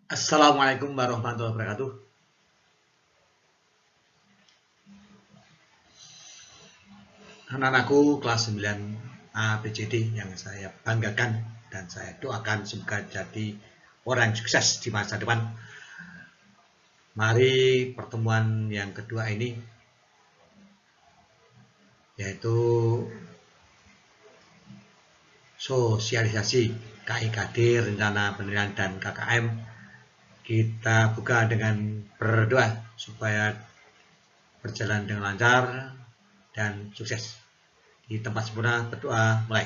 Assalamualaikum warahmatullahi wabarakatuh. Anak-anakku kelas 9 ABCD yang saya banggakan dan saya doakan semoga jadi orang yang sukses di masa depan. Mari pertemuan yang kedua ini yaitu sosialisasi KIKD, rencana penilaian dan KKM. Kita buka dengan berdoa supaya berjalan dengan lancar dan sukses. Di tempat sempurna berdoa mulai.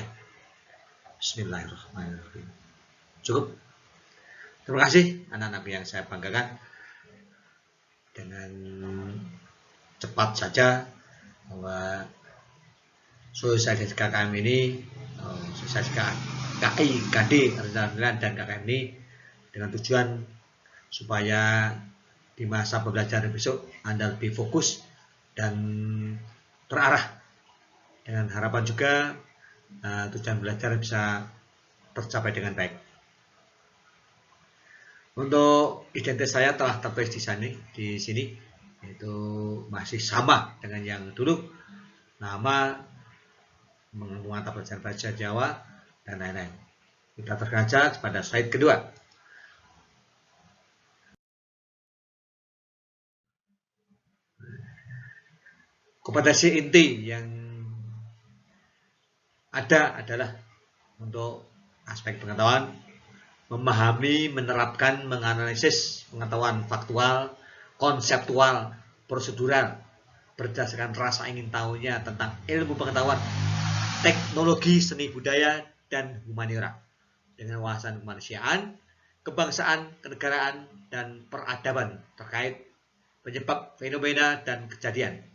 Bismillahirrahmanirrahim. Cukup. Terima kasih anak-anak yang saya banggakan. Dengan cepat saja bahwa sosialisasi KKM ini, sosialisasi KIKD, rencana dan KKM ini dengan tujuan supaya di masa pembelajaran besok Anda lebih fokus dan terarah, dengan harapan juga tujuan belajar bisa tercapai dengan baik. Untuk identitas saya telah tertulis di sini, yaitu masih sama dengan yang dulu, nama, mata pelajaran bahasa Jawa, dan lain-lain. Kita terkaca pada slide kedua. Kompetensi inti yang ada adalah untuk aspek pengetahuan, memahami, menerapkan, menganalisis pengetahuan faktual, konseptual, prosedural, berdasarkan rasa ingin tahunya tentang ilmu pengetahuan, teknologi, seni budaya, dan humaniora, dengan wawasan kemanusiaan, kebangsaan, kenegaraan, dan peradaban terkait penyebab fenomena dan kejadian,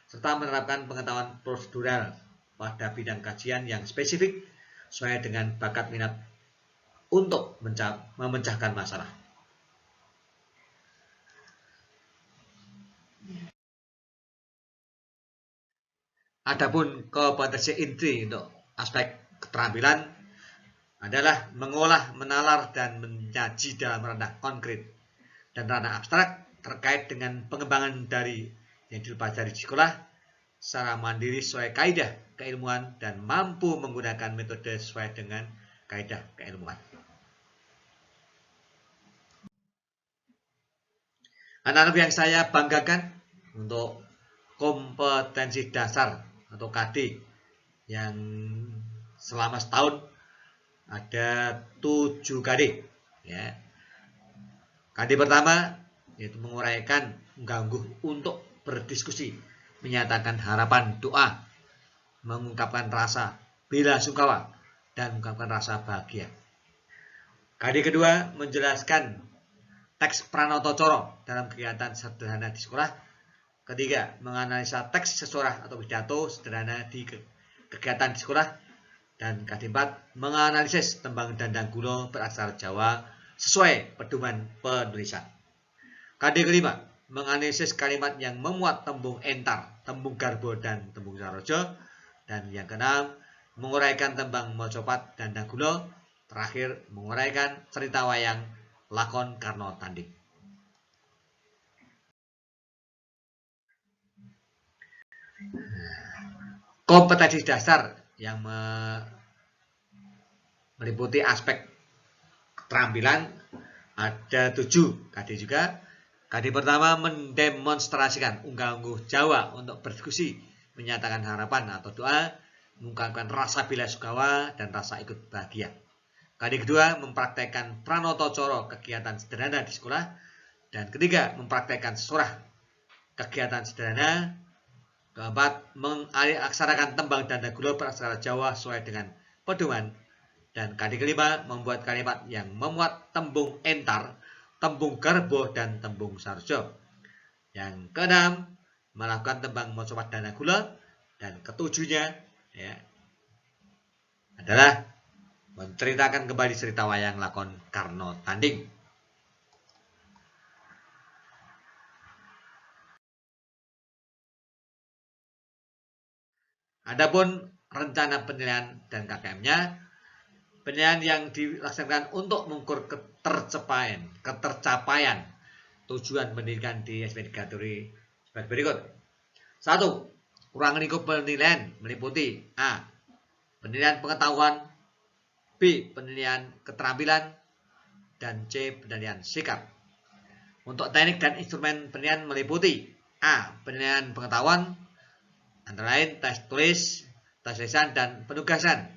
serta menerapkan pengetahuan prosedural pada bidang kajian yang spesifik sesuai dengan bakat minat untuk memecahkan masalah. Adapun kompetensi inti untuk aspek keterampilan adalah mengolah, menalar, dan menyaji dalam ranah konkret dan ranah abstrak terkait dengan pengembangan dari yang dipelajari di sekolah secara mandiri sesuai kaidah keilmuan dan mampu menggunakan metode sesuai dengan kaidah keilmuan. Anak-anak yang saya banggakan, untuk kompetensi dasar atau KD yang selama setahun ada 7 KD, ya. KD pertama yaitu menguraikan, mengganggu untuk berdiskusi, menyatakan harapan, doa, mengungkapkan rasa bela sungkawa, dan mengungkapkan rasa bahagia. KD kedua menjelaskan teks Pranoto Coro dalam kegiatan sederhana di sekolah. Ketiga, menganalisa teks sesorah atau pidato sederhana di kegiatan di sekolah. Dan KD 4, menganalisis tembang dandang gulo beraksara Jawa sesuai pedoman penulisan. KD kelima, menganalisis kalimat yang memuat tembung entar, tembung garbo, dan tembung sarojo. Dan yang keenam, menguraikan tembang mocopat dandang gulo. Terakhir, menguraikan cerita wayang lakon Karno Tanding. Kompetensi dasar yang meliputi aspek keterampilan ada 7 KD juga. KD pertama mendemonstrasikan unggah-ungguh Jawa untuk berdiskusi, menyatakan harapan atau doa, mengungkapkan rasa bela sungkawa dan rasa ikut bahagia. KD kedua mempraktekkan Pranoto Coro kegiatan sederhana di sekolah. Dan ketiga, mempraktekkan surah kegiatan sederhana. Keempat, mengaksarakan tembang dandang gulo beraksara Jawa sesuai dengan pedoman. Dan KD kelima, membuat kalimat yang memuat tembung entar, tembung garbo, dan tembung sarjo. Yang keenam, melakukan tembang mocopat dandang gulo. Dan ketujuhnya, ya, adalah menceritakan kembali cerita wayang lakon Karno Tanding. Adapun rencana penilaian dan KKM-nya, penilaian yang dilaksanakan untuk mengukur ketercapaian tujuan pendidikan di SPM kategori sebagai berikut. 1. Ruang lingkup penilaian meliputi A. Penilaian pengetahuan, B. Penilaian keterampilan, dan C. Penilaian sikap. Untuk teknik dan instrumen penilaian meliputi A. Penilaian pengetahuan, antara lain tes tulis, tes lisan, dan penugasan.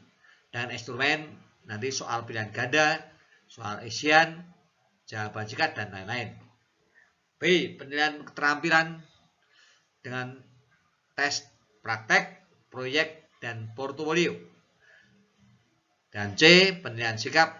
Dan instrumen nanti soal pilihan ganda, soal isian, jawaban singkat, dan lain-lain. B. Penilaian keterampilan dengan tes praktek, proyek, dan portofolio. Dan C. Penilaian sikap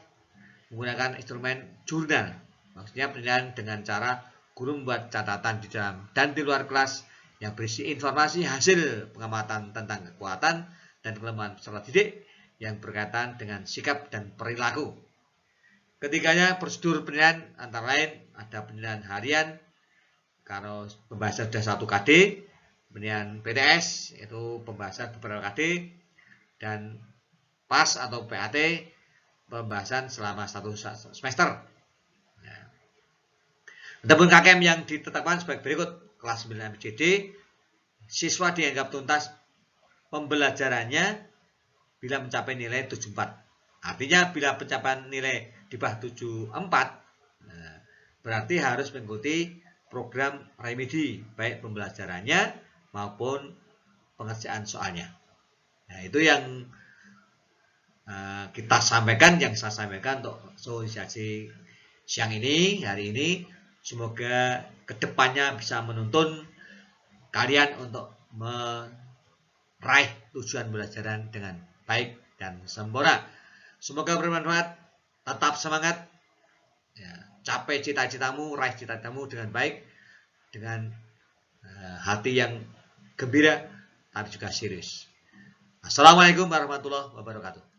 menggunakan instrumen jurnal. Maksudnya penilaian dengan cara guru membuat catatan di dalam dan di luar kelas yang berisi informasi hasil pengamatan tentang kekuatan dan kelemahan peserta didik yang berkaitan dengan sikap dan perilaku. Ketiganya prosedur penilaian antara lain ada penilaian harian, kalau pembahasan sudah 1 KD, penilaian PTS itu pembahasan beberapa KD, dan PAS atau PAT pembahasan selama 1 semester. Adapun KKM yang ditetapkan sebagai berikut. Kelas 9 MCD, siswa dianggap tuntas pembelajarannya bila mencapai nilai 74. Artinya bila pencapaian nilai di bawah 74, berarti harus mengikuti program remedi, baik pembelajarannya maupun pengerjaan soalnya. Nah, itu yang kita sampaikan, yang saya sampaikan untuk sosialisasi siang ini, hari ini. Semoga kedepannya bisa menuntun kalian untuk meraih tujuan pembelajaran dengan baik dan sempurna. Semoga bermanfaat, tetap semangat, ya, capai cita-citamu, raih cita-citamu dengan baik, dengan hati yang gembira, tapi juga serius. Assalamualaikum warahmatullahi wabarakatuh.